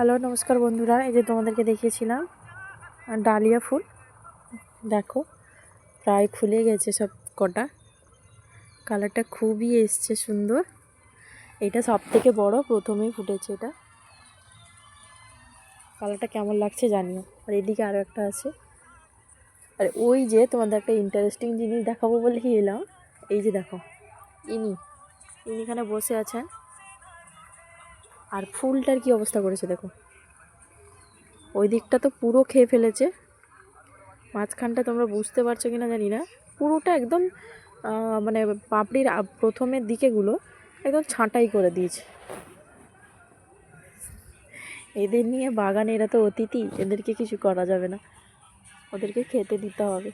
Hello নমস্কার বন্ধুরা, এই যে তোমাদেরকে দেখিয়েছিলাম ডালিয়া ফুল, দেখো প্রায় খুলে গেছে সব কটা। কালারটা খুবই এসছে সুন্দর। এটা সব থেকে বড়, প্রথমেই ফুটেছে। এটা কালারটা কেমন লাগছে জানিও। আর এদিকে আরও একটা আছে। আর ওই যে তোমাদের একটা ইন্টারেস্টিং জিনিস দেখাবো বলে এলাম। এই যে দেখো, ইনি এখানে বসে আছেন, আর ফুলটার কি অবস্থা করেছে দেখো। ওই দিকটা তো পুরো খেয়ে ফেলেছে, মাঝখানটা তোমরা বুঝতে পারছো কিনা জানি না, পুরোটা একদম মানে পাপড়ির প্রথমের দিকেগুলো একদম ছাঁটাই করে দিয়েছে। এদের নিয়ে বাগানে, এরা তো অতিথি, এদেরকে কিছু করা যাবে না, ওদেরকে খেতে দিতে হবে।